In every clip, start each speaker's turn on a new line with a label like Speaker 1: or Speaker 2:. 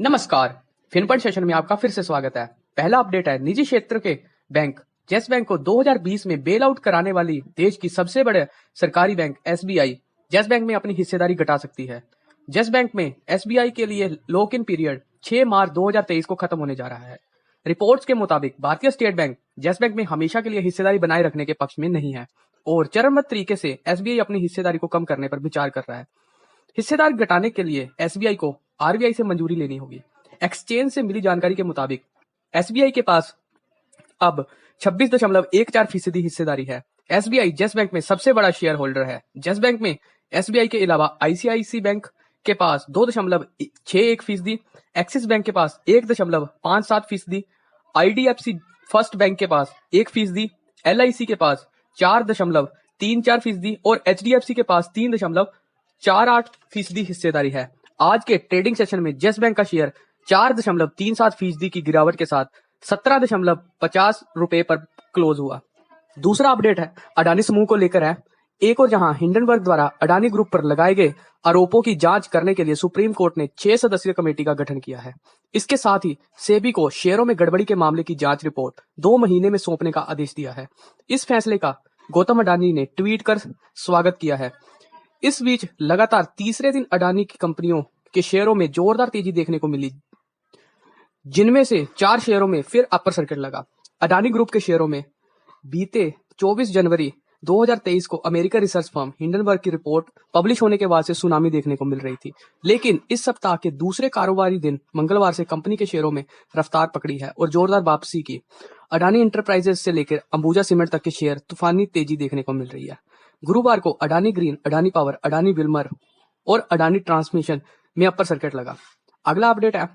Speaker 1: नमस्कार। फिनपढ़ सेशन में आपका फिर से स्वागत है। पहला अपडेट है, निजी क्षेत्र के बैंक येस बैंक को 2020 में बेल आउट कराने वाली देश की सबसे बड़े सरकारी बैंक एसबीआई येस बैंक में अपनी हिस्सेदारी घटा सकती है। येस बैंक में एसबीआई के लिए लॉक इन पीरियड 6 मार्च 2023 को खत्म होने जा रहा है। रिपोर्ट्स के मुताबिक भारतीय स्टेट बैंक येस बैंक में हमेशा के लिए हिस्सेदारी बनाए रखने के पक्ष में नहीं है और चरणबद्ध तरीके से एसबीआई अपनी हिस्सेदारी को कम करने पर विचार कर रहा है। हिस्सेदारी घटाने के लिए एसबीआई को आरबीआई से मंजूरी लेनी होगी। एक्सचेंज से मिली जानकारी के मुताबिक एसबीआई के पास अब 26.14% हिस्सेदारी है। एसबीआई येस बैंक में सबसे बड़ा शेयर होल्डर है। येस बैंक में एसबीआई के अलावा आईसीआईसी बैंक के पास 2.61%, एक्सिस बैंक के पास 1.57%, आईडीएफसी फर्स्ट बैंक के पास 1%, एलआईसी के पास 4.34% और एचडीएफसी के पास 3.48% हिस्सेदारी है। आज के ट्रेडिंग सेशन में येस बैंक का शेयर 4.37% की गिरावट के साथ 17.50 रुपए पर क्लोज हुआ। दूसरा अपडेट है, अडानी समूह को लेकर है। एक और जहां हिंडनबर्ग द्वारा अडानी ग्रुप पर लगाए गए आरोपों की जांच करने के लिए सुप्रीम कोर्ट ने 6 सदस्यीय कमेटी का गठन किया है। इसके साथ ही सेबी को शेयरों में गड़बड़ी के मामले की जांच रिपोर्ट 2 महीने में सौंपने का आदेश दिया है। इस फैसले का गौतम अडानी ने ट्वीट कर स्वागत किया है। इस बीच लगातार तीसरे दिन अडानी की कंपनियों के शेयरों में जोरदार तेजी देखने को मिली, जिनमें से 4 शेयरों में फिर अपर सर्किट लगा। अडानी ग्रुप के शेयरों में बीते 24 जनवरी 2023 को अमेरिकन रिसर्च फर्म हिंडनबर्ग की रिपोर्ट पब्लिश होने के बाद से सुनामी देखने को मिल रही थी, लेकिन इस सप्ताह के दूसरे कारोबारी दिन मंगलवार से कंपनी के शेयरों में रफ्तार पकड़ी है और जोरदार वापसी की। अडानी इंटरप्राइजेस से लेकर अंबुजा सीमेंट तक के शेयर तूफानी तेजी देखने को मिल रही है। गुरुवार को Adani green, Adani power, Adani Wilmer और अडानी ट्रांसमिशन में अपर सर्किट लगा। अगला अपडेट है,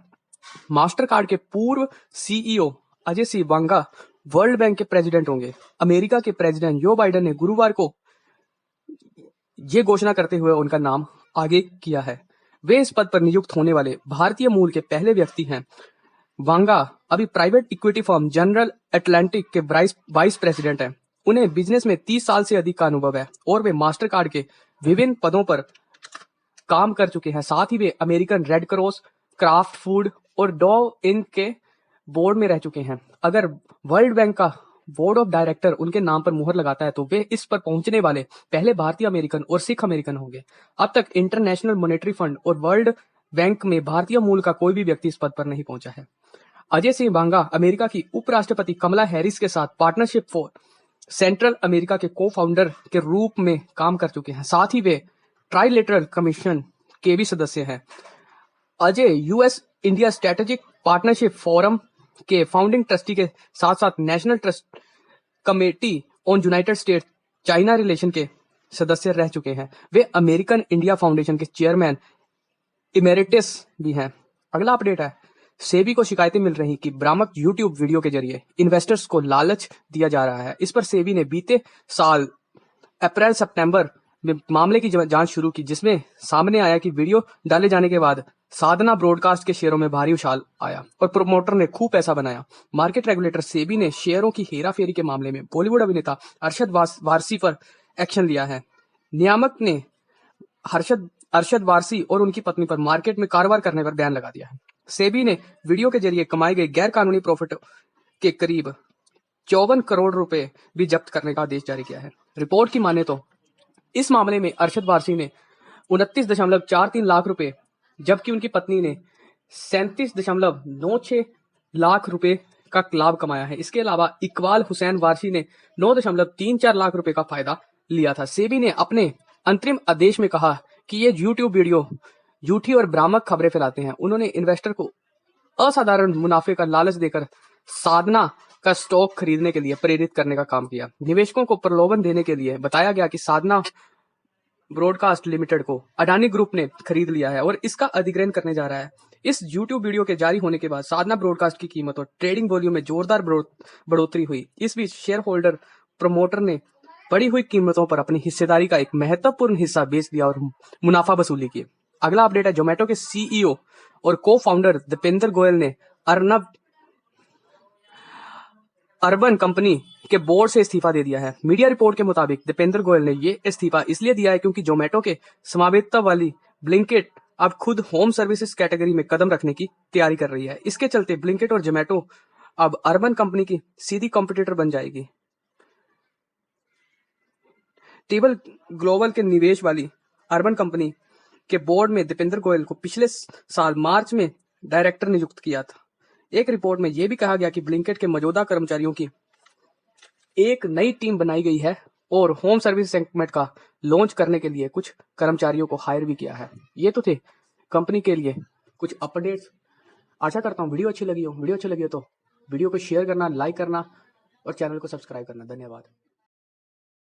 Speaker 1: मास्टर कार्ड के पूर्व सीईओ अजय सी वांगा वर्ल्ड बैंक के प्रेसिडेंट होंगे। अमेरिका के प्रेसिडेंट जो बाइडेन ने गुरुवार को यह घोषणा करते हुए उनका नाम आगे किया है। वे इस पद पर नियुक्त होने वाले भारतीय मूल के पहले व्यक्ति हैं। वांगा अभी private equity firm general Atlantic के वाइस प्रेसिडेंट हैं। उन्हें बिजनेस में 30 साल से अधिक का अनुभव है और वे मास्टर कार्ड के विभिन्न पदों पर काम कर चुके हैं। साथ ही वे American Red Cross, Kraft Food और डॉ इंक के बोर्ड में रह चुके हैं। अगर वर्ल्ड बैंक का बोर्ड ऑफ डायरेक्टर उनके नाम पर मुहर लगाता है तो वे इस पर पहुंचने वाले पहले भारतीय अमेरिकन और सिख अमेरिकन होंगे। अब तक इंटरनेशनल मॉनेटरी फंड और वर्ल्ड बैंक में भारतीय मूल का कोई भी व्यक्ति इस पद पर नहीं पहुंचा है। अजय सिंह वांगा अमेरिका की उपराष्ट्रपति कमला हैरिस के साथ पार्टनरशिप फॉर सेंट्रल अमेरिका के को फाउंडर के रूप में काम कर चुके हैं। साथ ही वे ट्राइलेटरल कमीशन के भी सदस्य हैं। Ajay US India strategic partnership forum के फाउंडिंग ट्रस्टी के साथ साथ national trust committee on United states China relation के सदस्य रह चुके हैं। वे अमेरिकन इंडिया फाउंडेशन के चेयरमैन इमेरिटस भी हैं। अगला अपडेट है, सेबी को शिकायतें मिल रही कि भ्रामक यूट्यूब वीडियो के जरिए इन्वेस्टर्स को लालच दिया जा रहा है। इस पर सेबी ने बीते साल अप्रैल सितंबर में मामले की जांच शुरू की, जिसमें सामने आया कि वीडियो डाले जाने के बाद साधना ब्रॉडकास्ट के शेयरों में भारी उछाल आया और प्रोमोटर ने खूब पैसा बनाया। मार्केट रेगुलेटर सेबी ने शेयरों की हेराफेरी के मामले में बॉलीवुड अभिनेता अरशद वारसी पर एक्शन लिया है। नियामक ने अरशद वारसी और उनकी पत्नी पर मार्केट में कारोबार करने पर बैन लगा दिया है। सेबी ने वीडियो के जरिए कमाए गए गैर कानूनी प्रॉफिट के करीब 54 करोड़ रुपए भी जब्त करने का आदेश जारी किया है। रिपोर्ट की माने तो इस मामले में अरशद वारसी ने 29.43 लाख रुपए, जबकि उनकी पत्नी ने 37.96 लाख रुपए का लाभ कमाया है। इसके अलावा इकबाल हुसैन वारसी ने 9.34 लाख रुपए का फायदा लिया था। सेबी ने अपने अंतरिम आदेश में कहा कि ये यूट्यूब वीडियो झूठी और भ्रामक खबरें फैलाते हैं। उन्होंने इन्वेस्टर को असाधारण मुनाफे का लालच देकर साधना का स्टॉक खरीदने के लिए प्रेरित करने का काम किया। निवेशकों को प्रलोभन देने के लिए बताया गया कि साधना ब्रॉडकास्ट लिमिटेड को अडानी ग्रुप ने खरीद लिया है और इसका अधिग्रहण करने जा रहा है। इस यूट्यूब वीडियो के जारी होने के बाद साधना ब्रॉडकास्ट की कीमत और ट्रेडिंग वॉल्यूम में जोरदार बढ़ोतरी हुई। इस बीच शेयर होल्डर प्रमोटर ने बढ़ी हुई कीमतों पर अपनी हिस्सेदारी का एक महत्वपूर्ण हिस्सा बेच दिया और मुनाफा वसूली की। अगला अपडेट है, जोमेटो के सीईओ और को फाउंडर दीपेंद्र गोयल ने अर्बन कंपनी के बोर्ड से इस्तीफा दे दिया है। मीडिया रिपोर्ट के मुताबिक दीपेंद्र गोयल ने ये इस्तीफा इसलिए दिया है क्योंकि जोमेटो के स्वामित्व वाली ब्लिंकिट अब खुद होम सर्विसेज कैटेगरी में कदम रखने की तैयारी कर रही है। इसके चलते ब्लिंकिट और जोमेटो अब अर्बन कंपनी की सीधी कॉम्पिटिटर बन जाएगी। टेबल ग्लोबल के निवेश वाली अर्बन कंपनी के बोर्ड में दीपेंद्र गोयल को पिछले साल मार्च में डायरेक्टर नियुक्त किया था। एक रिपोर्ट में यह भी कहा गया कि ब्लिंकिट के मौजूदा कर्मचारियों की एक नई टीम बनाई गई है और होम सर्विस सेगमेंट का लॉन्च करने के लिए कुछ कर्मचारियों को हायर भी किया है। ये तो थे कंपनी के लिए कुछ अपडेट्स। आशा करता हूँ वीडियो अच्छी लगी हो तो वीडियो को शेयर करना, लाइक करना और चैनल को सब्सक्राइब करना। धन्यवाद।